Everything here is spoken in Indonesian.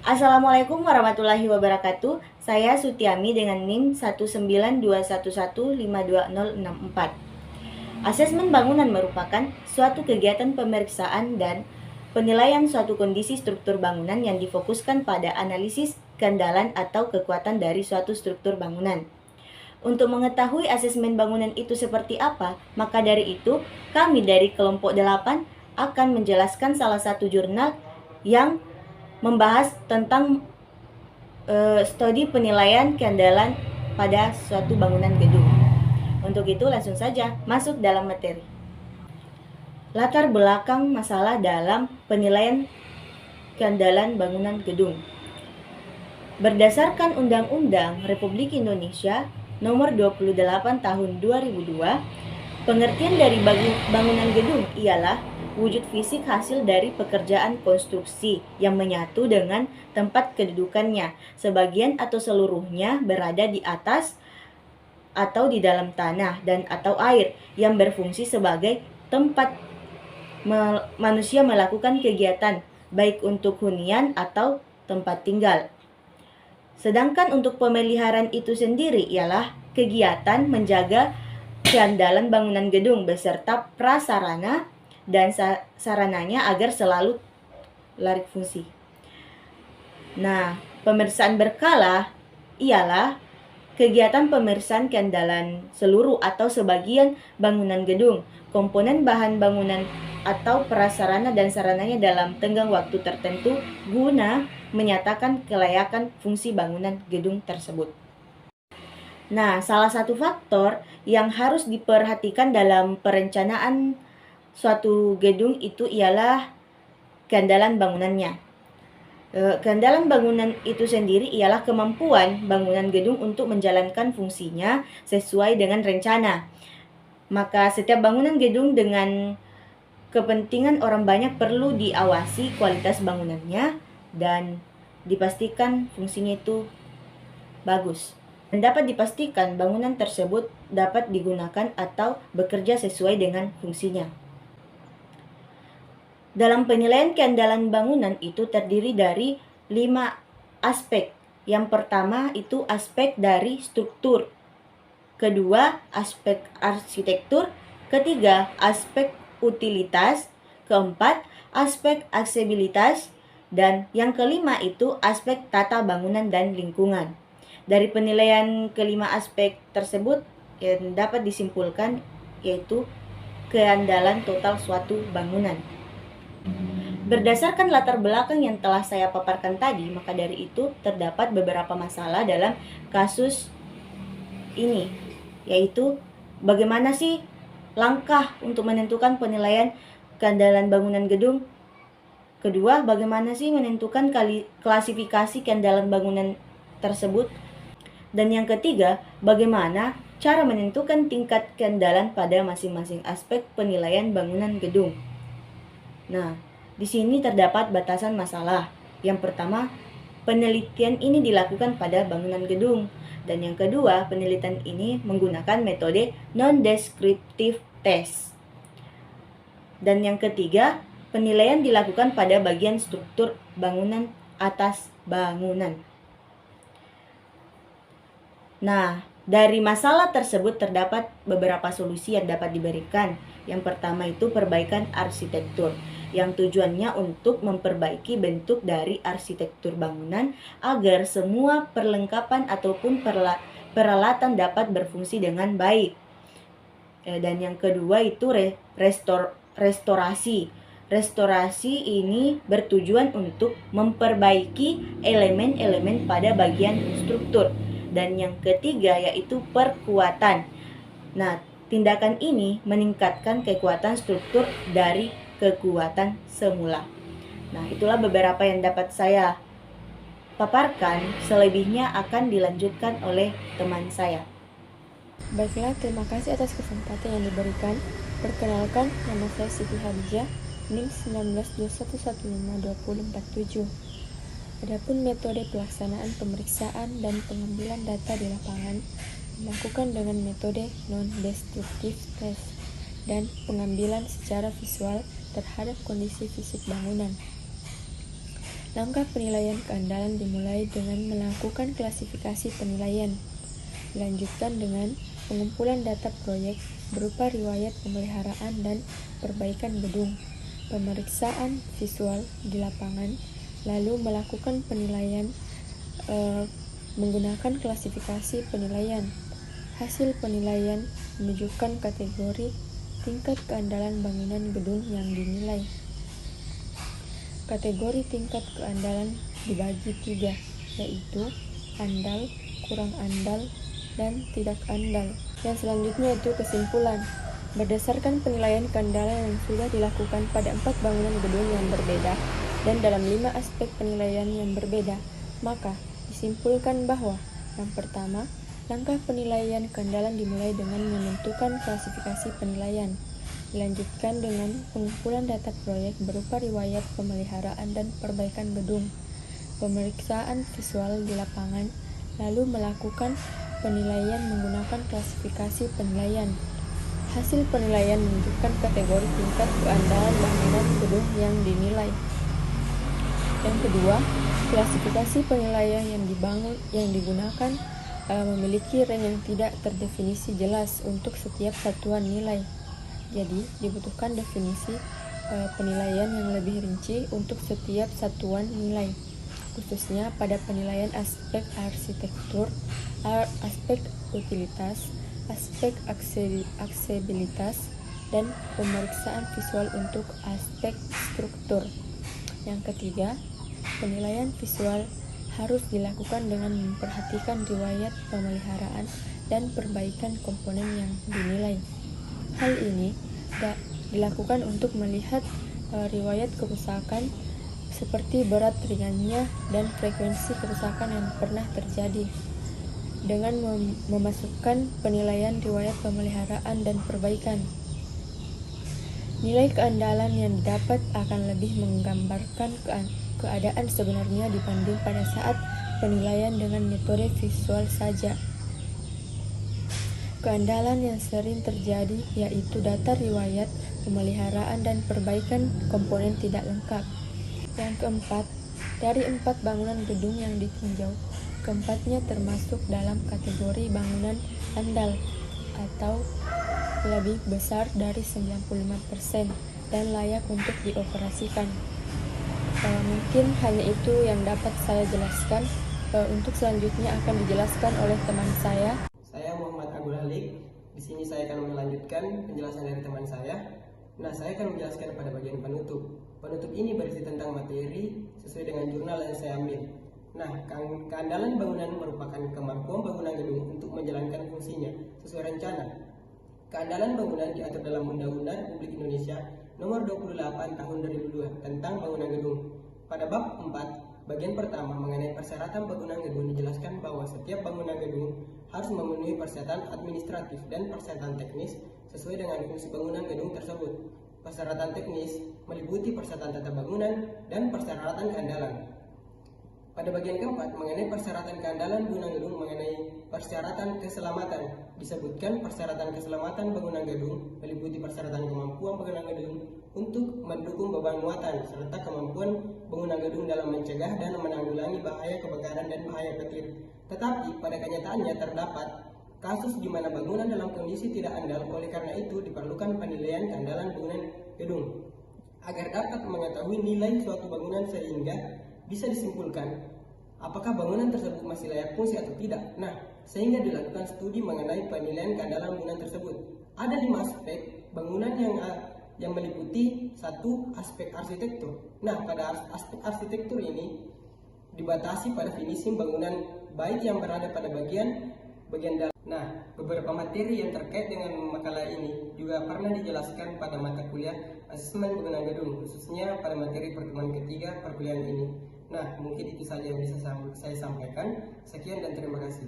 Assalamualaikum warahmatullahi wabarakatuh. Saya Sutiami dengan NIM 19211520064. Asesmen bangunan merupakan suatu kegiatan pemeriksaan dan penilaian suatu kondisi struktur bangunan yang difokuskan pada analisis keandalan atau kekuatan dari suatu struktur bangunan. Untuk mengetahui asesmen bangunan itu seperti apa, maka dari itu kami dari kelompok 8 akan menjelaskan salah satu jurnal yang membahas tentang studi penilaian keandalan pada suatu bangunan gedung. Untuk itu langsung saja masuk dalam materi. Latar belakang masalah dalam penilaian keandalan bangunan gedung. Berdasarkan Undang-Undang Republik Indonesia Nomor 28 Tahun 2002, pengertian dari bangunan gedung ialah wujud fisik hasil dari pekerjaan konstruksi yang menyatu dengan tempat kedudukannya, sebagian atau seluruhnya berada di atas atau di dalam tanah dan atau air, yang berfungsi sebagai tempat manusia melakukan kegiatan, baik untuk hunian atau tempat tinggal. Sedangkan untuk pemeliharaan itu sendiri ialah kegiatan menjaga keandalan bangunan gedung beserta prasarana dan sarananya agar selalu layak fungsi. Nah, pemeriksaan berkala ialah kegiatan pemeriksaan keandalan seluruh atau sebagian bangunan gedung, komponen bahan bangunan atau prasarana dan sarananya dalam tenggang waktu tertentu guna menyatakan kelayakan fungsi bangunan gedung tersebut. Nah, salah satu faktor yang harus diperhatikan dalam perencanaan suatu gedung itu ialah keandalan bangunannya. Keandalan bangunan itu sendiri ialah kemampuan bangunan gedung untuk menjalankan fungsinya sesuai dengan rencana. Maka setiap bangunan gedung dengan kepentingan orang banyak perlu diawasi kualitas bangunannya dan dipastikan fungsinya itu bagus. Dan dapat dipastikan bangunan tersebut dapat digunakan atau bekerja sesuai dengan fungsinya. Dalam penilaian keandalan bangunan itu terdiri dari 5 aspek. Yang pertama itu aspek dari struktur. Kedua, aspek arsitektur. Ketiga, aspek utilitas. Keempat, aspek aksesibilitas. Dan yang kelima itu aspek tata bangunan dan lingkungan. Dari penilaian kelima aspek tersebut yang dapat disimpulkan yaitu keandalan total suatu bangunan. Berdasarkan latar belakang yang telah saya paparkan tadi, maka dari itu terdapat beberapa masalah dalam kasus ini, yaitu bagaimana sih langkah untuk menentukan penilaian keandalan bangunan gedung. Kedua, bagaimana sih menentukan klasifikasi keandalan bangunan tersebut. Dan yang ketiga, bagaimana cara menentukan tingkat keandalan pada masing-masing aspek penilaian bangunan gedung. Nah, di sini terdapat batasan masalah. Yang pertama, penelitian ini dilakukan pada bangunan gedung. Dan yang kedua, penelitian ini menggunakan metode non-descriptive test. Dan yang ketiga, penilaian dilakukan pada bagian struktur bangunan atas bangunan. Nah, dari masalah tersebut terdapat beberapa solusi yang dapat diberikan. Yang pertama itu perbaikan arsitektur, yang tujuannya untuk memperbaiki bentuk dari arsitektur bangunan agar semua perlengkapan ataupun peralatan dapat berfungsi dengan baik. Dan yang kedua itu restorasi. Restorasi ini bertujuan untuk memperbaiki elemen-elemen pada bagian struktur. Dan yang ketiga yaitu perkuatan. Nah, tindakan ini meningkatkan kekuatan struktur dari kekuatan semula. Nah, itulah beberapa yang dapat saya paparkan. Selebihnya akan dilanjutkan oleh teman saya. Baiklah, terima kasih atas kesempatan yang diberikan. Perkenalkan, nama saya Siti Hadijah, NIM 1921152047. Adapun metode pelaksanaan pemeriksaan dan pengambilan data di lapangan dilakukan dengan metode non-destructive test dan pengambilan secara visual terhadap kondisi fisik bangunan. Langkah penilaian keandalan dimulai dengan melakukan klasifikasi penilaian. Dilanjutkan dengan pengumpulan data proyek berupa riwayat pemeliharaan dan perbaikan gedung, pemeriksaan visual di lapangan, lalu melakukan penilaian menggunakan klasifikasi penilaian. Hasil penilaian menunjukkan kategori tingkat keandalan bangunan gedung yang dinilai. Kategori tingkat keandalan dibagi 3, yaitu andal, kurang andal, dan tidak andal. Yang selanjutnya itu kesimpulan. Berdasarkan penilaian keandalan yang sudah dilakukan pada 4 bangunan gedung yang berbeda dan dalam 5 aspek penilaian yang berbeda, maka disimpulkan bahwa yang pertama, langkah penilaian keandalan dimulai dengan menentukan klasifikasi penilaian. Dilanjutkan dengan pengumpulan data proyek berupa riwayat pemeliharaan dan perbaikan gedung, pemeriksaan visual di lapangan, lalu melakukan penilaian menggunakan klasifikasi penilaian. Hasil penilaian menunjukkan kategori tingkat keandalan bangunan gedung yang dinilai. Yang kedua, klasifikasi penilaian yang digunakan memiliki range yang tidak terdefinisi jelas untuk setiap satuan nilai. Jadi, dibutuhkan definisi penilaian yang lebih rinci untuk setiap satuan nilai, khususnya pada penilaian aspek arsitektur, aspek utilitas, aspek aksesibilitas, dan pemeriksaan visual untuk aspek struktur. Yang ketiga, penilaian visual harus dilakukan dengan memperhatikan riwayat pemeliharaan dan perbaikan komponen yang dinilai. Hal ini dilakukan untuk melihat riwayat kerusakan seperti berat ringannya dan frekuensi kerusakan yang pernah terjadi. Dengan memasukkan penilaian riwayat pemeliharaan dan perbaikan, nilai keandalan yang didapat akan lebih menggambarkan keadaan sebenarnya dibanding pada saat penilaian dengan metode visual saja. Keandalan yang sering terjadi yaitu data riwayat, pemeliharaan, dan perbaikan komponen tidak lengkap. Yang keempat, dari 4 bangunan gedung yang ditinjau, keempatnya termasuk dalam kategori bangunan andal atau lebih besar dari 95% dan layak untuk dioperasikan. Mungkin hanya itu yang dapat saya jelaskan. Untuk selanjutnya akan dijelaskan oleh teman saya. Saya Muhammad Abdul Halik. Di sini saya akan melanjutkan penjelasan dari teman saya. Nah, saya akan menjelaskan pada bagian penutup. Penutup ini berisi tentang materi sesuai dengan jurnal yang saya ambil. Nah, keandalan bangunan merupakan kemampuan bangunan gedung untuk menjalankan fungsinya sesuai rencana. Keandalan bangunan diatur dalam Undang-Undang Republik Indonesia Nomor 28 Tahun 2002 tentang bangunan gedung. Pada bab 4, bagian pertama mengenai persyaratan bangunan gedung dijelaskan bahwa setiap bangunan gedung harus memenuhi persyaratan administratif dan persyaratan teknis sesuai dengan fungsi bangunan gedung tersebut. Persyaratan teknis meliputi persyaratan tata bangunan dan persyaratan keandalan. Pada bagian keempat, mengenai persyaratan keandalan bangunan gedung mengenai persyaratan keselamatan, disebutkan persyaratan keselamatan bangunan gedung meliputi persyaratan kemampuan bangunan gedung untuk mendukung beban muatan serta kemampuan bangunan gedung dalam mencegah dan menanggulangi bahaya kebakaran dan bahaya petir. Tetapi pada kenyataannya terdapat kasus di mana bangunan dalam kondisi tidak andal, oleh karena itu diperlukan penilaian keandalan bangunan gedung agar dapat mengetahui nilai suatu bangunan sehingga bisa disimpulkan apakah bangunan tersebut masih layak fungsi atau tidak. Nah, sehingga dilakukan studi mengenai penilaian keandalan bangunan tersebut. Ada 5 aspek bangunan yang meliputi 1 aspek arsitektur. Nah, pada aspek arsitektur ini dibatasi pada finishing bangunan baik yang berada pada bagian dalam. Nah, beberapa materi yang terkait dengan makalah ini juga pernah dijelaskan pada mata kuliah asesmen bangunan gedung, khususnya pada materi pertemuan ketiga perkuliahan ini. Nah, mungkin itu saja yang bisa saya sampaikan. Sekian dan terima kasih.